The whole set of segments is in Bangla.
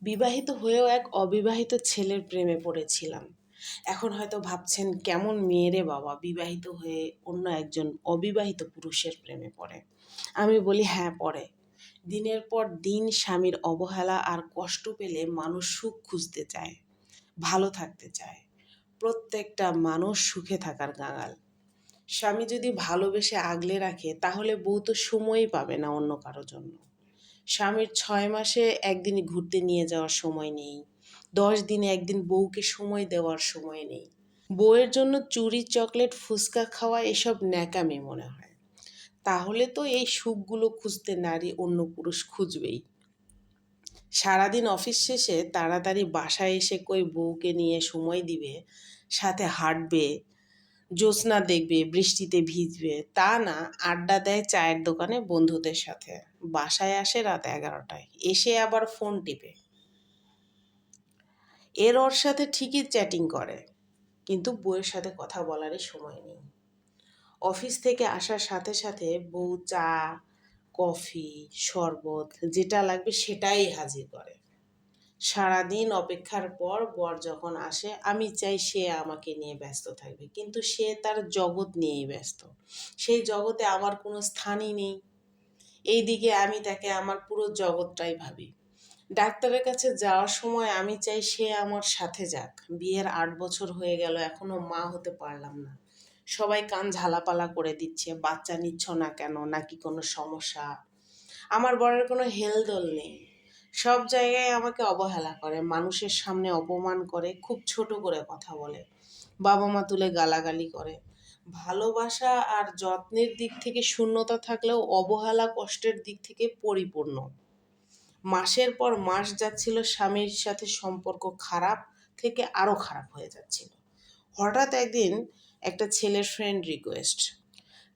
বিবাহিত হয়েও এক অবিবাহিত ছেলের প্রেমে পড়েছিলাম। এখন হয়তো ভাবছেন কেমন মেয়ে রে বাবা, বিবাহিত হয়ে অন্য একজন অবিবাহিত পুরুষের প্রেমে পড়ে। আমি বলি হ্যাঁ পড়ে। দিনের পর দিন স্বামীর অবহেলা আর কষ্ট পেলে মানুষ সুখ খুঁজতে চায়, ভালো থাকতে চায়। প্রত্যেকটা মানুষ সুখে থাকার গাঙাল। স্বামী যদি ভালোবেসে আগলে রাখে তাহলে বউ তো সময়ই পাবে না অন্য কারো জন্য। স্বামীর 6 মাসে একদিন ঘুরতে নিয়ে যাওয়ার সময় নেই, 10 দিনে একদিন বউকে সময় দেওয়ার সময় নেই। বউয়ের জন্য চুরি, চকলেট, ফুচকা খাওয়া এসব ন্যাকামি মনে হয়। তাহলে তো এই সুখগুলো খুঁজতে নারী অন্য পুরুষ খুঁজবেই। সারাদিন অফিস শেষে তাড়াতাড়ি বাসায় এসে কই বউকে নিয়ে সময় দিবে, সাথে হাঁটবে, জ্যোৎস্না দেখবে, বৃষ্টিতে ভিজবে, তা না, আড্ডা দেয় চায়ের দোকানে বন্ধুদের সাথে। বাসায় আসে রাত 11টায়, এসে আবার ফোন টিপে। ওর সাথে ঠিকই চ্যাটিং করে, কিন্তু বউয়ের সাথে কথা বলারই সময় নেই। অফিস থেকে আসার সাথে সাথে বউ চা, কফি, শরবত যেটা লাগবে সেটাই হাজির করে। সারাদিন অপেক্ষার পর বর যখন আসে আমি চাই সে আমাকে নিয়ে ব্যস্ত থাকবে, কিন্তু সে তার জগৎ নিয়েই ব্যস্ত। সেই জগতে আমার কোনো স্থানই নেই। এইদিকে আমি তাকে আমার পুরো জগৎটাই ভাবি। ডাক্তারের কাছে যাওয়ার সময় আমি চাই সে আমার সাথে যাক। বিয়ের 8 বছর হয়ে গেল, এখনো মা হতে পারলাম না। সবাই কান ঝালাপালা করে দিচ্ছে, বাচ্চা নিচ্ছ না কেন, নাকি কোনো সমস্যা। আমার বরের কোনো হেলদোল নেই। সব জায়গায় আমাকে অবহেলা করে, মানুষের সামনে অপমান করে, খুব ছোট করে কথা বলে, বাবা মা তুলে গালাগালি করে। ভালোবাসা আর যত্নের দিক থেকে শূন্যতা থাকলেও অবহেলা কষ্টের দিক থেকে পরিপূর্ণ। মাসের পর মাস যাচ্ছিল, স্বামীর সাথে সম্পর্ক খারাপ থেকে আরো খারাপ হয়ে যাচ্ছিল। হঠাৎ একদিন একটা ছেলের ফ্রেন্ড রিকোয়েস্ট,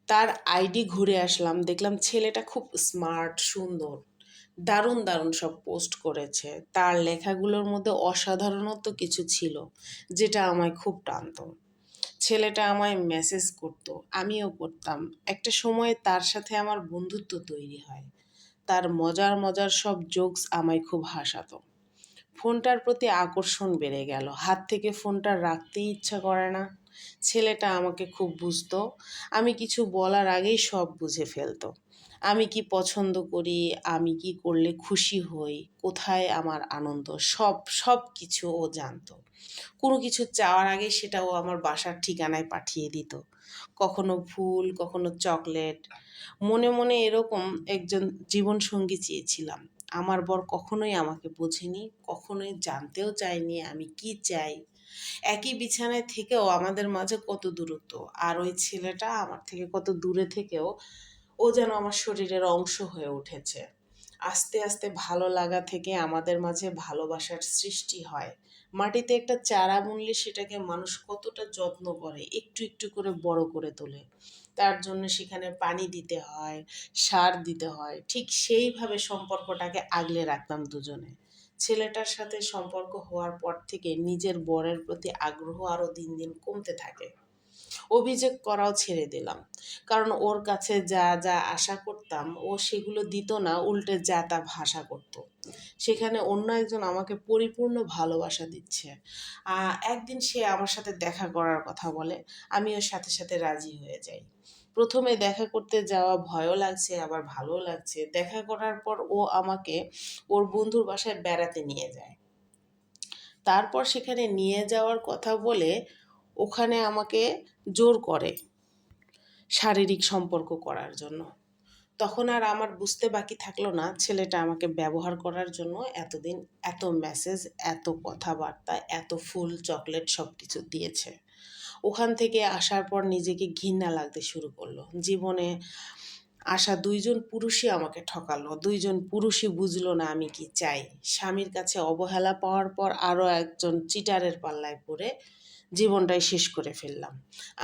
তার আইডি ঘুরে আসলাম, দেখলাম ছেলেটা খুব স্মার্ট, সুন্দর, দারুণ দারুণ সব পোস্ট করেছে। তার লেখাগুলোর মধ্যে অসাধারণত্ব কিছু ছিল যেটা আমায় খুব টানতো। ছেলেটা আমায় মেসেজ করতো, আমিও করতাম। একটা সময় তার সাথে আমার বন্ধুত্ব তৈরি হয়। তার মজার মজার সব জোকস আমায় খুব হাসাতো। ফোনটার প্রতি আকর্ষণ বেড়ে গেল, হাত থেকে ফোনটা রাখতেই ইচ্ছা করে না। ছেলেটা আমাকে খুব বুঝতো, আমি কিছু বলার আগেই সব বুঝে ফেলতো। আমি কি পছন্দ করি, আমি কি করলে খুশি হই, কোথায় আমার আনন্দ, সব সব কিছু ও জানতো। কোনো কিছু চাওয়ার আগে সেটা ও আমার বাসার ঠিকানায় পাঠিয়ে দিত। কখনো ফুল, কখনো চকলেট। মনে মনে এরকম একজন জীবনসঙ্গী চেয়েছিলাম। আমার বর কখনোই আমাকে বোঝেনি, কখনোই জানতেও চায়নি আমি কি চাই। একই বিছানায় থেকেও আমাদের মাঝে কত দূরত্ব, আর ওই ছেলেটা আমার থেকে কত দূরে থেকেও ও যেন আমার শরীরের অংশ হয়ে উঠেছে। আস্তে আস্তে ভালো লাগা থেকে আমাদের মাঝে ভালোবাসার সৃষ্টি হয়। মাটিতে একটা চারা বুনলে সেটাকে মানুষ কতটা যত্ন করে, একটু একটু করে বড় করে তোলে। তার জন্য সেখানে পানি দিতে হয়, সার দিতে হয়। ঠিক সেইভাবে সম্পর্কটাকে আগলে রাখতাম দুজনে। ছেলেটার সাথে সম্পর্ক হওয়ার পর থেকে নিজের বরের প্রতি আগ্রহ আরও দিন দিন কমতে থাকে। অভিযোগ করাও ছেড়ে দিলাম, কারণ ওর কাছে যা যা আশা করতাম ও সেগুলো দিত না, উল্টে যা তা ভাষা করত। সেখানে অন্য একজন আমাকে পরিপূর্ণ ভালোবাসা দিচ্ছে। একদিন সে আমার সাথে দেখা করার কথা বলে, আমি ওর সাথে সাথে রাজি হয়ে যাই। প্রথমে দেখা করতে যাওয়া ভয়ও লাগছে, আবার ভালোও লাগছে। দেখা করার পর ও আমাকে ওর বন্ধুর বাসায় বেড়াতে নিয়ে যায়। তারপর সেখানে নিয়ে যাওয়ার কথা বলে ওখানে আমাকে জোর করে শারীরিক সম্পর্ক করার জন্য। তখন আর আমার বুঝতে বাকি থাকলো না, ছেলেটা আমাকে ব্যবহার করার জন্য এতদিন এত মেসেজ, এত কথাবার্তা, এত ফুল, চকলেট সব কিছু দিয়েছে। ওখান থেকে আসার পর নিজেকে ঘৃণা লাগতে শুরু করলো। জীবনে আসা 2জন পুরুষই আমাকে ঠকালো, 2জন পুরুষই বুঝলো না আমি কি চাই। স্বামীর কাছে অবহেলা পাওয়ার পর আরও একজন চিটারের পাল্লায় পড়ে জীবনটাই শেষ করে ফেললাম।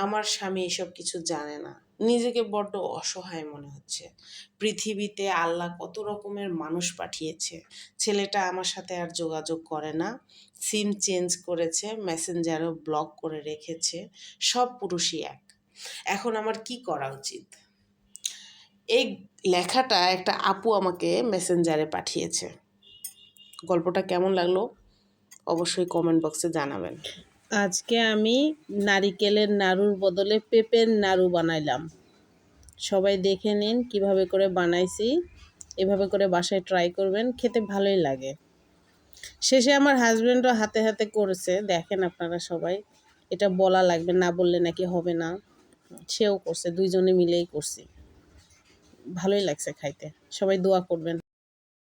আমার স্বামী এসব কিছু জানে না। নিজেকে বড্ড অসহায় মনে হচ্ছে। পৃথিবীতে আল্লাহ কত রকমের মানুষ পাঠিয়েছে। ছেলেটা আমার সাথে আর যোগাযোগ করে না, সিম চেঞ্জ করেছে, মেসেঞ্জারও ব্লক করে রেখেছে। সব পুরুষই এক। এখন আমার কি করা উচিত? এই লেখাটা একটা আপু আমাকে মেসেঞ্জারে পাঠিয়েছে। গল্পটা কেমন লাগলো অবশ্যই কমেন্ট বক্সে জানাবেন। আজকে আমি নারিকেলের নাড়ুর বদলে পেঁপের নাড়ু বানাইলাম। সবাই দেখে নিন কিভাবে করে বানাইছি। এভাবে করে বাসায় ট্রাই করবেন, খেতে ভালোই লাগে। শেষে আমার হাজব্যান্ডও হাতে হাতে করেছে, দেখেন আপনারা সবাই। এটা বলা লাগবে, না বললে নাকি হবে না। সেও করছে, দুইজনে মিলেই করছি। ভালোই লাগছে খাইতে। সবাই দোয়া করবেন।